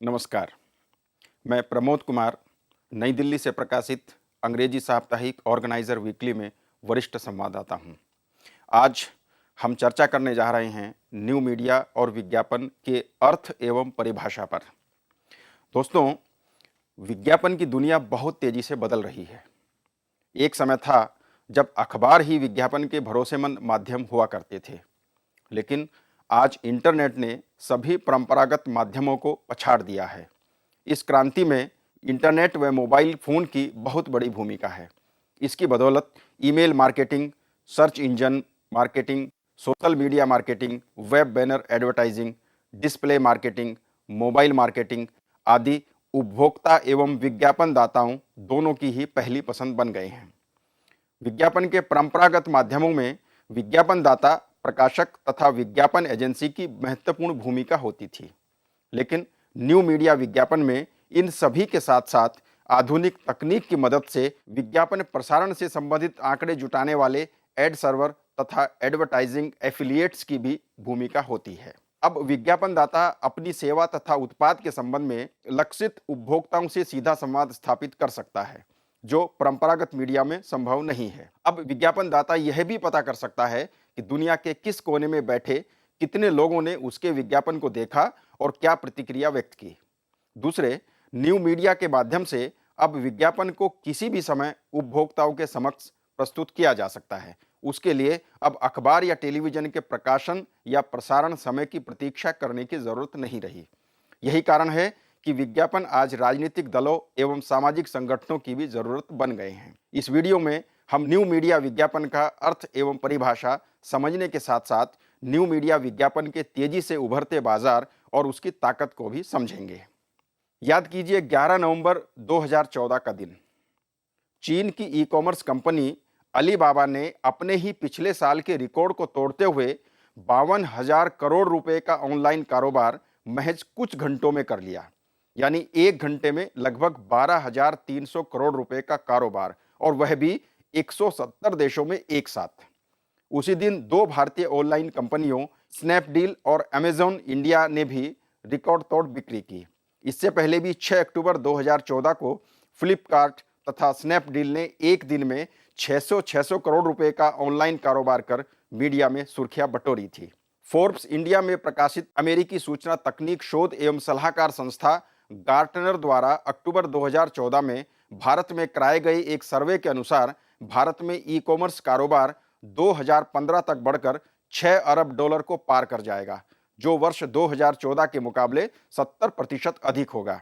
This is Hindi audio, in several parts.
नमस्कार। मैं प्रमोद कुमार, नई दिल्ली से प्रकाशित अंग्रेजी साप्ताहिक ऑर्गेनाइजर वीकली में वरिष्ठ संवाददाता हूं। आज हम चर्चा करने जा रहे हैं न्यू मीडिया और विज्ञापन के अर्थ एवं परिभाषा पर। दोस्तों, विज्ञापन की दुनिया बहुत तेजी से बदल रही है। एक समय था जब अखबार ही विज्ञापन के भरोसेमंद माध्यम हुआ करते थे, लेकिन आज इंटरनेट ने सभी परंपरागत माध्यमों को पछाड़ दिया है। इस क्रांति में इंटरनेट व मोबाइल फ़ोन की बहुत बड़ी भूमिका है। इसकी बदौलत email marketing, search engine marketing, social media marketing, web banner advertising, display marketing, mobile marketing आदि उपभोक्ता एवं विज्ञापन दाताओं दोनों की ही पहली पसंद बन गए हैं। विज्ञापन के परंपरागत माध्यमों में विज्ञापन दाता, प्रकाशक तथा विज्ञापन एजेंसी की महत्वपूर्ण भूमिका होती थी, लेकिन न्यू मीडिया विज्ञापन में इन सभी के साथ साथ आधुनिक तकनीक की मदद से विज्ञापन प्रसारण से संबंधित आंकड़े जुटाने वाले एड सर्वर तथा एडवर्टाइजिंग एफिलिएट्स की भी भूमिका होती है। अब विज्ञापन दाता अपनी सेवा तथा उत्पाद के संबंध में लक्षित उपभोक्ताओं से सीधा संवाद स्थापित कर सकता है, जो परंपरागत मीडिया में संभव नहीं है। अब विज्ञापन दाता यह भी पता कर सकता है कि दुनिया के किस कोने में बैठे कितने लोगों ने उसके विज्ञापन को देखा और क्या प्रतिक्रिया व्यक्त की। दूसरे, न्यू मीडिया के माध्यम से अब विज्ञापन को किसी भी समय उपभोक्ताओं के समक्ष प्रस्तुत किया जा सकता है। उसके लिए अब अखबार या टेलीविजन के प्रकाशन या प्रसारण समय की प्रतीक्षा करने की जरूरत नहीं रही। यही कारण है कि विज्ञापन आज राजनीतिक दलों एवं सामाजिक संगठनों की भी जरूरत बन गए हैं। इस वीडियो में हम न्यू मीडिया विज्ञापन का अर्थ एवं परिभाषा समझने के साथ साथ न्यू मीडिया विज्ञापन के तेजी से उभरते बाजार और उसकी ताकत को भी समझेंगे। याद कीजिए 11 नवंबर 2014 का दिन। चीन की ई कॉमर्स कंपनी अलीबाबा ने अपने ही पिछले साल के रिकॉर्ड को तोड़ते हुए 52,000 करोड़ रुपए का ऑनलाइन कारोबार महज कुछ घंटों में कर लिया। यानी एक घंटे में लगभग 12,300 करोड़ रुपए का कारोबार, और वह भी 170 देशों में एक साथ। उसी दिन दो भारतीय ऑनलाइन कंपनियों स्नैपडील और अमेजॉन इंडिया ने भी रिकॉर्ड तोड़ बिक्री की। इससे पहले भी 6 अक्टूबर 2014 को फ्लिपकार्ट तथा स्नैपडील ने एक दिन में 600 करोड़ रुपए का ऑनलाइन कारोबार कर मीडिया में सुर्खियां बटोरी थी। फोर्ब्स इंडिया में प्रकाशित अमेरिकी सूचना तकनीक शोध एवं सलाहकार संस्था गार्टनर द्वारा अक्टूबर 2014 में भारत में कराए गए एक सर्वे के अनुसार भारत में ई कॉमर्स कारोबार 2015 तक बढ़कर 6 अरब डॉलर को पार कर जाएगा, जो वर्ष 2014 के मुकाबले 70% अधिक होगा।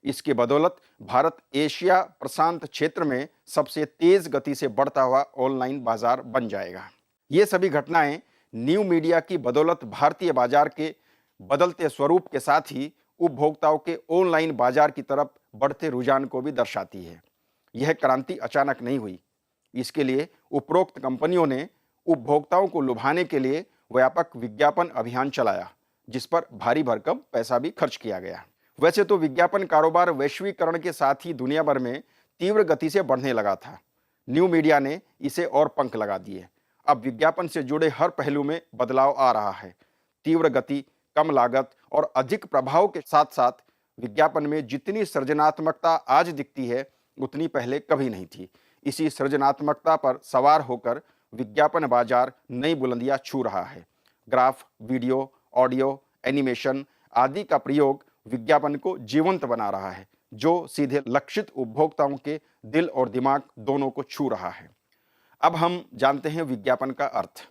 इसकी बदौलत भारत एशिया प्रशांत क्षेत्र में सबसे तेज गति से बढ़ता हुआ ऑनलाइन बाजार बन जाएगा। ये सभी घटनाएं न्यू मीडिया की बदौलत भारतीय बाजार के बदलते स्वरूप के साथ ही उपभोक्ताओं के ऑनलाइन बाजार की तरफ बढ़ते रुझान को भी दर्शाती है। यह क्रांति अचानक नहीं हुई। इसके लिए उपरोक्त कंपनियों ने उपभोक्ताओं को लुभाने के लिए व्यापक विज्ञापन अभियान चलाया, जिस पर भारी भरकम पैसा भी खर्च किया गया। वैसे तो विज्ञापन कारोबार वैश्वीकरण के साथ ही दुनिया भर में तीव्र गति से बढ़ने लगा था। न्यू मीडिया ने इसे और पंख लगा दिए। अब विज्ञापन से जुड़े हर पहलू में बदलाव आ रहा है। तीव्र गति, कम लागत और अधिक प्रभाव के साथ साथ विज्ञापन में जितनी सृजनात्मकता आज दिखती है, उतनी पहले कभी नहीं थी। इसी सृजनात्मकता पर सवार होकर विज्ञापन बाजार नई बुलंदियां छू रहा है। ग्राफ, वीडियो, ऑडियो, एनिमेशन आदि का प्रयोग विज्ञापन को जीवंत बना रहा है, जो सीधे लक्षित उपभोक्ताओं के दिल और दिमाग दोनों को छू रहा है। अब हम जानते हैं विज्ञापन का अर्थ।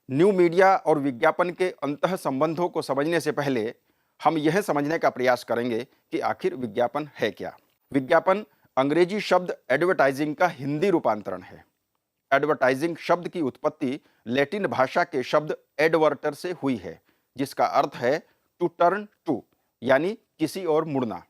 न्यू मीडिया और विज्ञापन के अंतः संबंधों को समझने से पहले हम यह समझने का प्रयास करेंगे कि आखिर विज्ञापन है क्या। विज्ञापन अंग्रेजी शब्द एडवर्टाइजिंग का हिंदी रूपांतरण है। एडवर्टाइजिंग शब्द की उत्पत्ति लैटिन भाषा के शब्द एडवर्टर से हुई है, जिसका अर्थ है टू टर्न टू, यानी किसी ओर मुड़ना,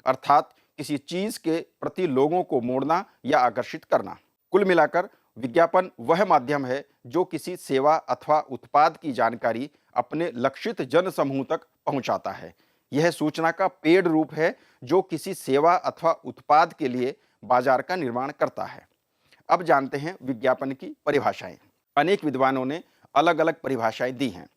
अर्थात किसी चीज के प्रति लोगों को मोड़ना या आकर्षित करना। कुल मिलाकर विज्ञापन वह माध्यम है जो किसी सेवा अथवा उत्पाद की जानकारी अपने लक्षित जन समूह तक पहुंचाता है। यह सूचना का पेड रूप है जो किसी सेवा अथवा उत्पाद के लिए बाजार का निर्माण करता है। अब जानते हैं विज्ञापन की परिभाषाएं। अनेक विद्वानों ने अलग अलग परिभाषाएं दी हैं।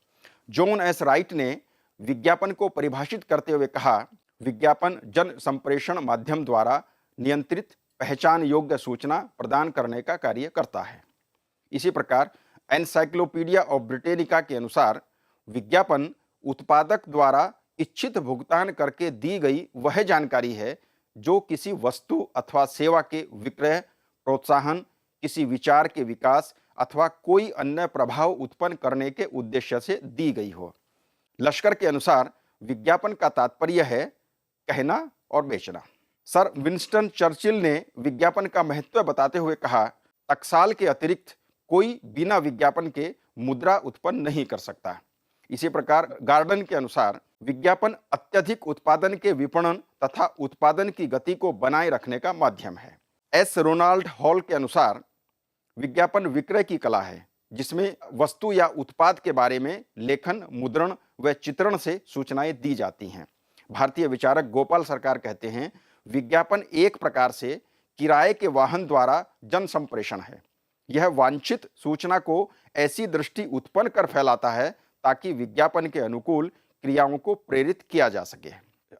जॉन एस राइट ने विज्ञापन को परिभाषित करते हुए कहा, विज्ञापन जन संप्रेषण माध्यम द्वारा नियंत्रित पहचान योग्य सूचना प्रदान करने का कार्य करता है। इसी प्रकार एनसाइक्लोपीडिया ऑफ ब्रिटेनिका के अनुसार विज्ञापन उत्पादक द्वारा इच्छित भुगतान करके दी गई वह जानकारी है जो किसी वस्तु अथवा सेवा के विक्रय, प्रोत्साहन, किसी विचार के विकास अथवा कोई अन्य प्रभाव उत्पन्न करने के उद्देश्य से दी गई हो। लश्कर के अनुसार विज्ञापन का तात्पर्य है कहना और बेचना। सर विंस्टन चर्चिल ने विज्ञापन का महत्व बताते हुए कहा, टकसाल के अतिरिक्त कोई बिना विज्ञापन के मुद्रा उत्पन्न नहीं कर सकता। इसी प्रकार गार्डन के अनुसार विज्ञापन अत्यधिक उत्पादन के विपणन तथा उत्पादन की गति को बनाए रखने का माध्यम है। एस रोनाल्ड हॉल के अनुसार विज्ञापन विक्रय की कला है जिसमें वस्तु या उत्पाद के बारे में लेखन, मुद्रण व चित्रण से सूचनाएं दी जाती हैं। भारतीय विचारक गोपाल सरकार कहते हैं, विज्ञापन एक प्रकार से किराए के वाहन द्वारा जन संप्रेषण है। यह वांछित सूचना को ऐसी दृष्टि उत्पन्न कर फैलाता है ताकि विज्ञापन के अनुकूल क्रियाओं को प्रेरित किया जा सके।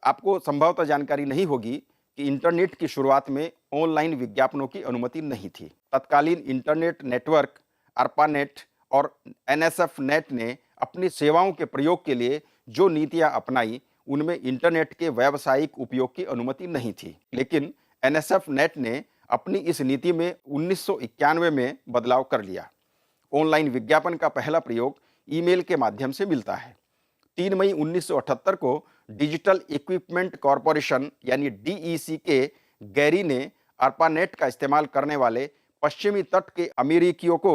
आपको संभवतः जानकारी नहीं होगी कि इंटरनेट की शुरुआत में ऑनलाइन विज्ञापनों की अनुमति नहीं थी। तत्कालीन इंटरनेट नेटवर्क ARPANET और NSF नेट ने अपनी सेवाओं के प्रयोग के लिए जो नीतियां अपनाई उनमें इंटरनेट के व्यावसायिक उपयोग की अनुमति नहीं थी। लेकिन NSF नेट ने अपनी इस नीति में 1991 में बदलाव कर लिया। ऑनलाइन विज्ञापन का पहला प्रयोग ईमेल के माध्यम से मिलता है। 3 मई 1978 को डिजिटल इक्विपमेंट कॉरपोरेशन यानी DEC के गैरी ने ARPANET का इस्तेमाल करने वाले पश्चिमी तट के अमेरिकियों को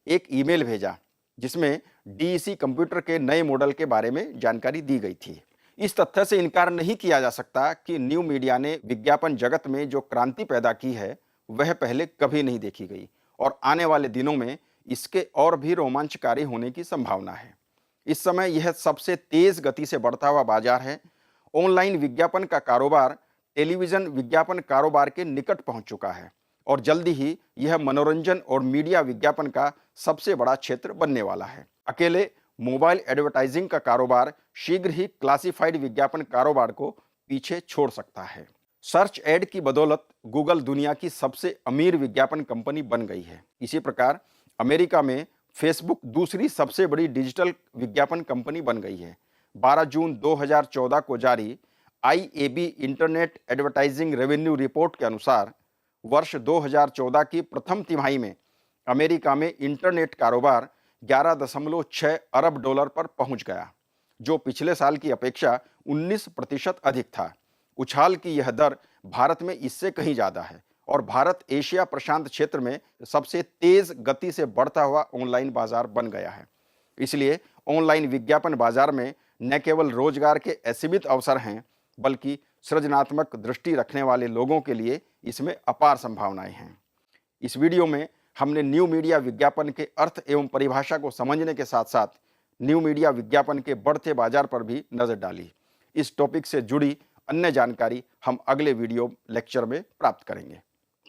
एक ईमेल भेजा जिसमें DEC कंप्यूटर के नए मॉडल के बारे में जानकारी दी गई थी। इस तथ्य से इनकार नहीं किया जा सकता कि न्यू मीडिया ने विज्ञापन जगत में जो क्रांति पैदा की है वह पहले कभी नहीं देखी गई और आने वाले दिनों में इसके और भी रोमांचकारी होने की संभावना है। इस समय यह सबसे तेज गति से बढ़ता हुआ बाजार है। ऑनलाइन विज्ञापन का कारोबार टेलीविजन विज्ञापन कारोबार के निकट पहुंच चुका है और जल्दी ही यह मनोरंजन और मीडिया विज्ञापन का सबसे बड़ा क्षेत्र बनने वाला है। अकेले मोबाइल एडवर्टाइजिंग का कारोबार शीघ्र ही क्लासिफाइड विज्ञापन कारोबार को पीछे छोड़ सकता है। सर्च एड की बदौलत गूगल दुनिया की सबसे अमीर विज्ञापन कंपनी बन गई है। इसी प्रकार अमेरिका में फेसबुक दूसरी सबसे बड़ी डिजिटल विज्ञापन कंपनी बन गई है। 12 जून 2014 को जारी IAB internet advertising revenue report के अनुसार वर्ष 2014 की प्रथम तिमाही में अमेरिका में इंटरनेट कारोबार 11.6 अरब डॉलर पर पहुंच गया, जो पिछले साल की अपेक्षा 19% अधिक था। उछाल की यह दर भारत में इससे कहीं ज़्यादा है और भारत एशिया प्रशांत क्षेत्र में सबसे तेज गति से बढ़ता हुआ ऑनलाइन बाजार बन गया है। इसलिए ऑनलाइन विज्ञापन बाजार में न केवल रोजगार के असीमित अवसर हैं बल्कि सृजनात्मक दृष्टि रखने वाले लोगों के लिए इसमें अपार संभावनाएं हैं। इस वीडियो में हमने न्यू मीडिया विज्ञापन के अर्थ एवं परिभाषा को समझने के साथ साथ न्यू मीडिया विज्ञापन के बढ़ते बाजार पर भी नजर डाली। इस टॉपिक से जुड़ी अन्य जानकारी हम अगले वीडियो लेक्चर में प्राप्त करेंगे।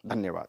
धन्यवाद।